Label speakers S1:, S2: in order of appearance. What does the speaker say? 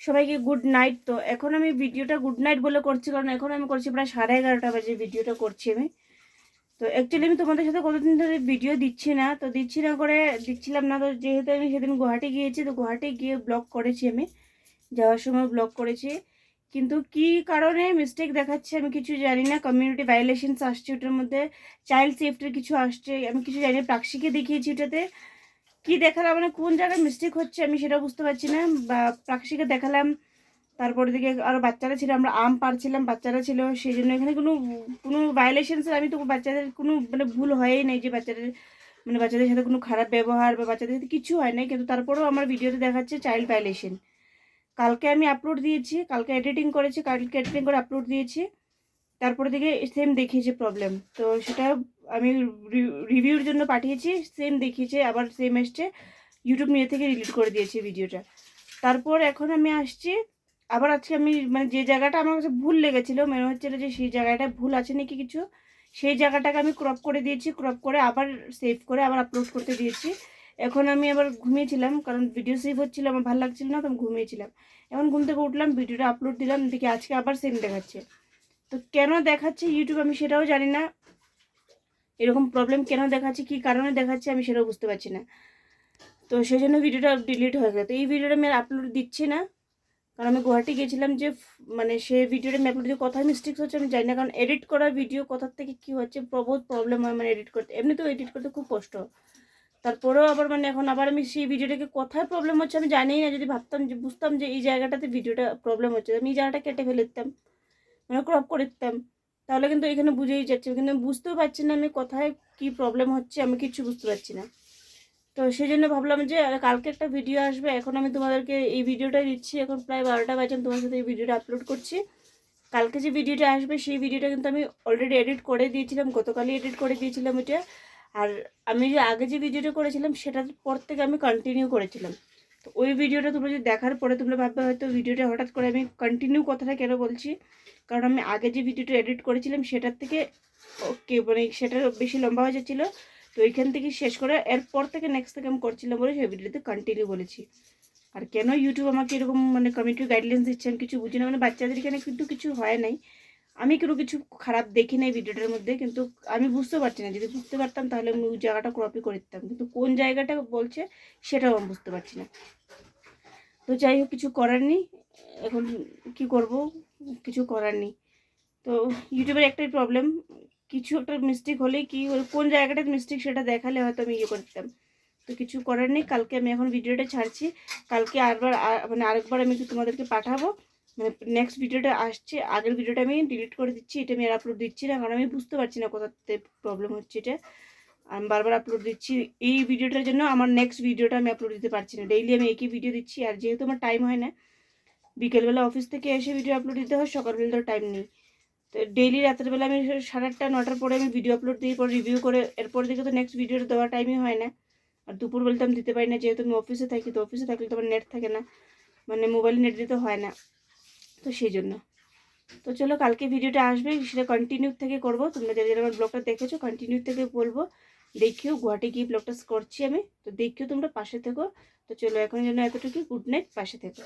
S1: সবাইকে good night. তো এখন আমি ভিডিওটা গুড নাইট বলে করছি, কারণ এখন আমি করছি প্রায় 11:30 বাজে ভিডিওটা করছি আমি। তো অ্যাকচুয়ালি আমি তোমাদের সাথে কতদিন ধরে ভিডিও দিচ্ছি না, তো দিচ্ছিলাম না। তো যেহেতু আমি সেদিন গুয়াহাটি গিয়েছি, তো গুয়াহাটি গিয়ে ব্লগ করেছি, আমি যাওয়ার সময় ব্লগ করেছি, কিন্তু কি কারণে মিস্টেক দেখাচ্ছে আমি কিছু জানি না। কমিউনিটি ভায়োলেশনস আসছে ওটার মধ্যে, চাইল্ড সেফটির কিছু আসছে, আমি কিছু জানি না। প্রাক্সিকে দেখিয়েছি ওটাতে, কি দেখালাম মানে কোন জায়গায় মিস্টেক হচ্ছে আমি সেটা বুঝতে পারছি না। বা প্রাক্সিকে দেখালাম, তারপরে দিকে আরও বাচ্চারা ছিল, আমরা আম পারছিলাম, বাচ্চারা ছিল, সেই জন্য এখানে কোনো কোনো ভায়োলেশনসের আমি তো বাচ্চাদের কোনো মানে ভুল হয়ই নাই যে বাচ্চাদের সাথে কোনো খারাপ ব্যবহার বা বাচ্চাদের সাথে কিছু হয় নাই, কিন্তু তারপরেও আমার ভিডিওতে দেখাচ্ছে চাইল্ড ভায়োলেশন। কালকে আমি আপলোড দিয়েছি, কালকে এডিটিং করেছি, কালকে এডিটিং করে আপলোড দিয়েছি, তারপরে দিকে সেম দেখিয়েছে প্রবলেম। তো সেটা আমি রিভিউর জন্য পাঠিয়েছি, সেম দেখিয়েছে, আবার সেম এসছে, ইউটিউব নিয়ে থেকে ডিলিট করে দিয়েছি ভিডিওটা। তারপর এখন আমি আসছি আবার, আজকে আমি মানে যে জায়গাটা আমার কাছে ভুল লেগেছিলো, মনে হচ্ছিলো যে সেই জায়গাটা ভুল আছে নাকি কিছু, সেই জায়গাটাকে আমি ক্রপ করে দিয়েছি, ক্রপ করে আবার সেভ করে আবার আপলোড করতে দিয়েছি। এখন আমি আবার ঘুমিয়েছিলাম, কারণ ভিডিও সেভ হচ্ছিলো, আমার ভালো লাগছিল না, তো আমি ঘুমিয়েছিলাম। এখন ঘুম থেকে উঠলাম, ভিডিওটা আপলোড দিলাম, দেখি আজকে আবার সেম দেখাচ্ছে। তো কেন দেখাচ্ছে ইউটিউব আমি সেটাও জানি না, এরকম প্রবলেম কেন দেখাচ্ছে, কি কারণে দেখাচ্ছে আমি সেটাও বুঝতে পারছি না। তো সেই জন্য ভিডিওটা ডিলিট হয়ে গেল। তো এই ভিডিওটা আমি আর আপলোড দিচ্ছি না, কারণ আমি গুয়াহাটি গেছিলাম, যে মানে সে ভিডিওটা আমি আপলোড দিয়ে কোথায় মিস্টেক্স হচ্ছে আমি জানি না, কারণ এডিট করা ভিডিও কোথার থেকে কি হচ্ছে বহুত প্রবলেম হয়, মানে এডিট করতে, এমনিতেও এডিট করতে খুব কষ্ট। তারপরেও আবার মানে এখন আবার আমি সেই ভিডিওটাকে কোথায় প্রবলেম হচ্ছে আমি জানিই না। যদি ভাবতাম, যে বুঝতাম যে এই জায়গাটাতে ভিডিওটা প্রবলেম হচ্ছে, আমি এই জায়গাটা কেটে ফেলে দিতাম, মানে ক্রপ করে দিতাম, তাহলে কিন্তু এখানে বুঝেই যাচ্ছে। কিন্তু আমি বুঝতেও পারছি না আমি কোথায় কি প্রবলেম হচ্ছে, আমি কিছু বুঝতে পারছি না। তো সেই জন্য ভাবলাম যে কালকে একটা ভিডিও আসবে, এখন আমি তোমাদেরকে এই ভিডিওটা দিচ্ছি, এখন প্রায় 12টা বাজে তোমার সাথে এই ভিডিওটা আপলোড করছি। কালকে যে ভিডিওটা আসবে সেই ভিডিওটা কিন্তু আমি অলরেডি এডিট করে দিয়েছিলাম, গতকালই এডিট করে দিয়েছিলাম এটা। আর আমি যে আগে যে ভিডিওটা করেছিলাম সেটার পর থেকে আমি কন্টিনিউ করেছিলাম। তো ওই ভিডিওটা তোমরা যদি দেখার পরে তোমরা ভাববে হয়তো ভিডিওটা হঠাৎ করে আমি কন্টিনিউ কথাটা কেন বলছি, কারণ আমি আগে যে ভিডিওটা এডিট করেছিলাম সেটার থেকে ওকে মানে সেটা বেশি লম্বা হয়ে যাচ্ছিলো, তো ওইখান থেকে শেষ করে এরপর থেকে নেক্সট থেকে আমি করছিলাম বলে সেই ভিডিওতে কন্টিনিউ বলেছি। আর কেন ইউটিউব আমাকে এরকম মানে কমিউনিটি গাইডলাইন্স দিচ্ছে আমি কিছু বুঝি না। মানে বাচ্চাদের এখানে কিন্তু কিছু হয় নাই, আমি কোনো কিছু খারাপ দেখি নাই ভিডিওটার মধ্যে, কিন্তু আমি বুঝতে পারছি না। যদি বুঝতে পারতাম তাহলে আমি ওই জায়গাটা কপি করে দিতাম, কিন্তু কোন জায়গাটা বলছে সেটাও আমি বুঝতে পারছি না। তো যাই হোক, কিছু করার নেই, এখন কি করব, কিছু করার নেই। তো ইউটিউবের একটাই প্রবলেম, কিছু একটা মিস্টেক হলেই কি কোন জায়গাটাতে মিস্টেক সেটা দেখালে হয়তো আমি ইয়ে করে দিতাম। তো কিছু করার নেই, কালকে আমি এখন ভিডিওটা ছাড়ছি, কালকে মানে আরেকবার আমি তোমাদেরকে পাঠাবো। মানে নেক্সট ভিডিওটা আসছে, আগের ভিডিওটা আমি ডিলিট করে দিচ্ছি, এটা আমি আর আপলোড দিচ্ছি না, কারণ আমি বুঝতে পারছি না কোথাতে প্রবলেম হচ্ছে। এটা আমি বারবার আপলোড দিচ্ছি, এই ভিডিওটার জন্য আমার নেক্সট ভিডিওটা আমি আপলোড দিতে পারছি না। ডেইলি আমি একই ভিডিও দিচ্ছি, আর যেহেতু আমার টাইম হয় না, বিকেলবেলা অফিস থেকে এসে ভিডিও আপলোড দিতে হয়, সকালবেলা তো টাইম নেই। তো ডেইলি রাত্রেবেলা আমি 8:30 9টার পরে আমি ভিডিও আপলোড দিই, পর রিভিউ করে এরপর দিকে তো নেক্সট ভিডিওটা দেওয়ার টাইমই হয় না। আর দুপুরবেলা আমি দিতে পারি না, যেহেতু আমি অফিসে থাকি, তো অফিসে থাকলে তো আমার নেট থাকে না, মানে মোবাইলে নেট দিতে হয় না, তো সেই জন্য। তো চলো, কালকে ভিডিওটা আসবে, সেটা কন্টিনিউ থেকে করবো। তোমরা যারা যারা আমার ব্লগটা দেখেছো কন্টিনিউ থেকে বলবো, দেখিও গুয়াহাটি গিয়ে ব্লগটা করছি আমি, তো দেখিও তোমরা পাশে থেকো। তো চলো, এখন জন্য এতটুকু, গুড নাইট, পাশে থেকো।